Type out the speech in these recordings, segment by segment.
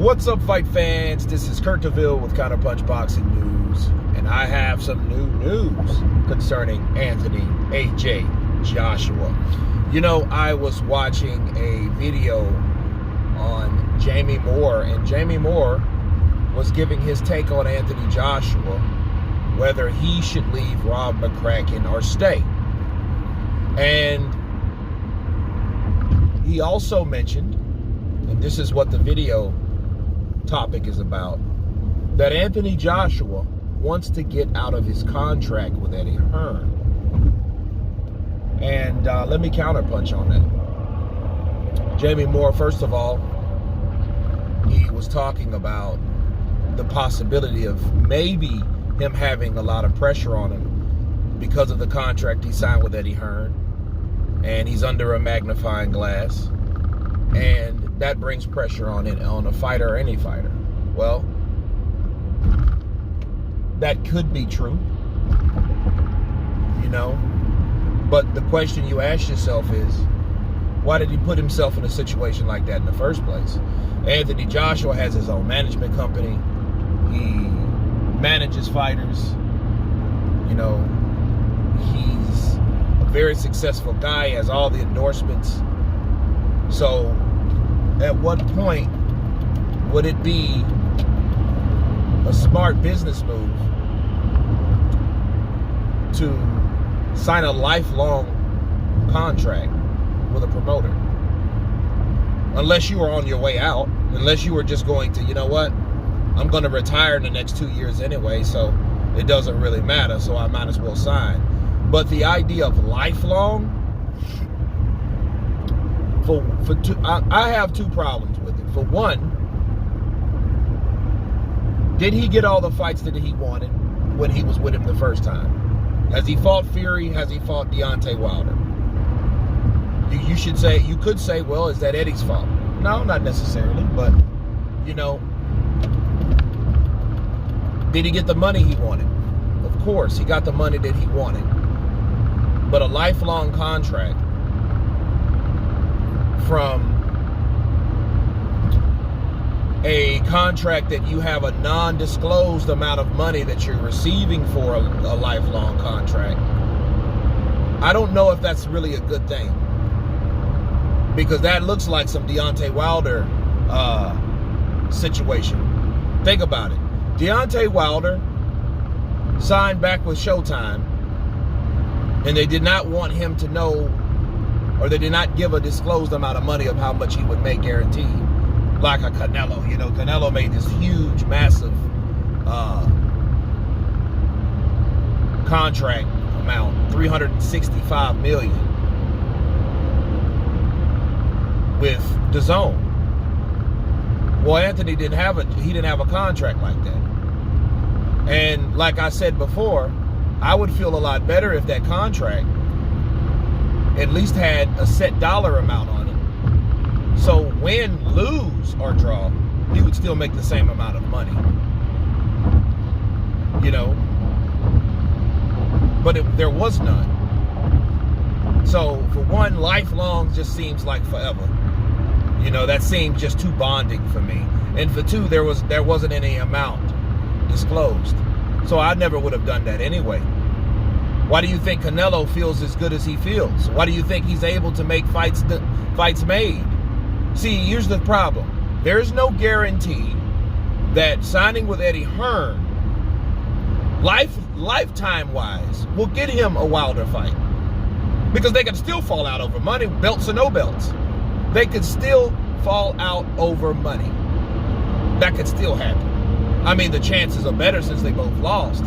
What's up, fight fans? This is Kurt DeVille with Counterpunch Boxing News, and I have some new news concerning Anthony AJ Joshua. You know, I was watching a video on Jaime Moore, and Jaime Moore was giving his take on Anthony Joshua, whether he should leave Rob McCracken or stay. And he also mentioned, and this is what the video topic is about, that Anthony Joshua wants to get out of his contract with Eddie Hearn. And let me counterpunch on that. Jaime Moore, first of all, he was talking about the possibility of maybe him having a lot of pressure on him because of the contract he signed with Eddie Hearn, and he's under a magnifying glass, and that brings pressure on a fighter or any fighter. Well, that could be true, you know, but the question you ask yourself is, why did he put himself in a situation like that in the first place? Anthony Joshua has his own management company. He manages fighters. You know, he's a very successful guy, has all the endorsements. So at what point would it be a smart business move to sign a lifelong contract with a promoter? Unless you were on your way out, unless you were just going to, you know what, I'm going to retire in the next 2 years anyway, so it doesn't really matter, so I might as well sign. But the idea of lifelong, I have two problems with it. For one, did he get all the fights that he wanted when he was with him the first time? Has he fought Fury? Has he fought Deontay Wilder? You could say, well, is that Eddie's fault? No, not necessarily, but, you know, did he get the money he wanted? Of course, he got the money that he wanted. But a lifelong contract from a contract that you have a non-disclosed amount of money that you're receiving for a lifelong contract, I don't know if that's really a good thing, because that looks like some Deontay Wilder situation. Think about it. Deontay Wilder signed back with Showtime, and they did not want him to know, or they did not give a disclosed amount of money of how much he would make guaranteed, like a Canelo. You know, Canelo made this huge, massive contract amount, $365 million with DAZN. Well, Anthony didn't have a contract like that. And like I said before, I would feel a lot better if that contract at least had a set dollar amount on it. So win, lose, or draw, he would still make the same amount of money. You know? But there was none. So for one, lifelong just seems like forever. You know, that seemed just too bonding for me. And for two, there wasn't any amount disclosed. So I never would have done that anyway. Why do you think Canelo feels as good as he feels? Why do you think he's able to make fights made? See, here's the problem. There's no guarantee that signing with Eddie Hearn, lifetime-wise, will get him a Wilder fight. Because they could still fall out over money, belts or no belts. They could still fall out over money. That could still happen. I mean, the chances are better since they both lost.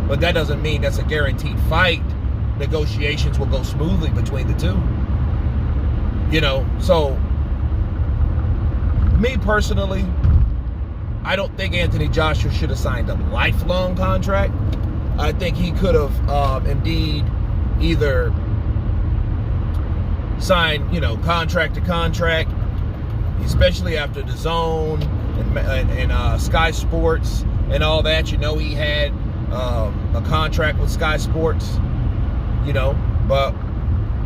But that doesn't mean that's a guaranteed fight. Negotiations will go smoothly between the two. You know, so me personally, I don't think Anthony Joshua should have signed a lifelong contract. I think he could have indeed either signed, you know, contract to contract, especially after DAZN and Sky Sports and all that. You know, he had a contract with Sky Sports, you know, but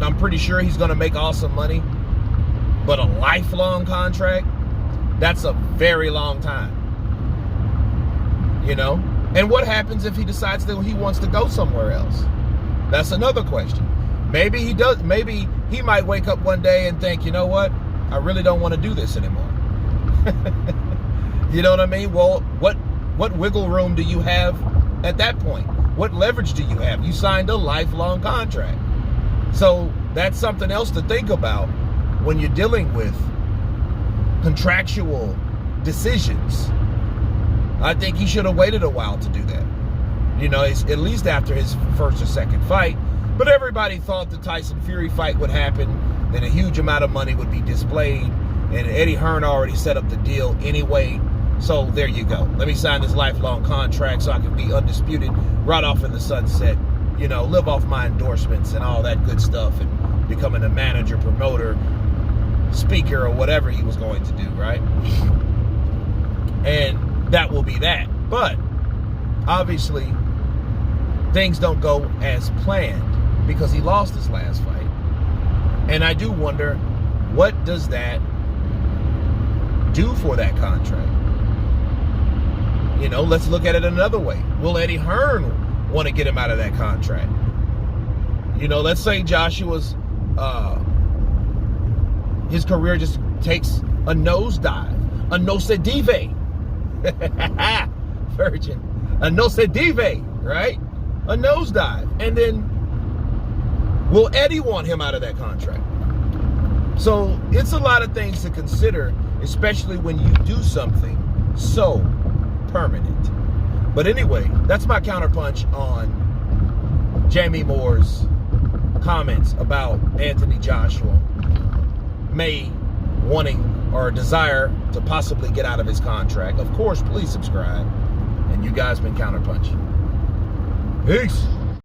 I'm pretty sure he's going to make awesome money. But a lifelong contract, That's a very long time. You know? And what happens if he decides that he wants to go somewhere else? That's another question. Maybe he does. Maybe he might wake up one day and think, you know what? I really don't want to do this anymore. You know what I mean? Well, what wiggle room do you have at that point? What leverage do you have? You signed a lifelong contract. So that's something else to think about when you're dealing with contractual decisions. I think he should have waited a while to do that. You know, it's at least after his first or second fight. But everybody thought the Tyson Fury fight would happen, then a huge amount of money would be displayed, and Eddie Hearn already set up the deal anyway. So there you go. Let me sign this lifelong contract so I can be undisputed right off in the sunset. You know, live off my endorsements and all that good stuff, and becoming a manager, promoter, speaker, or whatever he was going to do, right? And that will be that. But obviously, things don't go as planned because he lost his last fight. And I do wonder, what does that do for that contract? You know, let's look at it another way. Will Eddie Hearn want to get him out of that contract? You know, let's say Joshua's his career just takes a nosedive, a nosedive. Virgin, a nosedive, right? A nosedive. And then will Eddie want him out of that contract? So it's a lot of things to consider, especially when you do something so permanent. But anyway, that's my counterpunch on Jaime Moore's comments about Anthony Joshua may wanting or desire to possibly get out of his contract. Of course, please subscribe. And you guys been Counterpunch. Peace.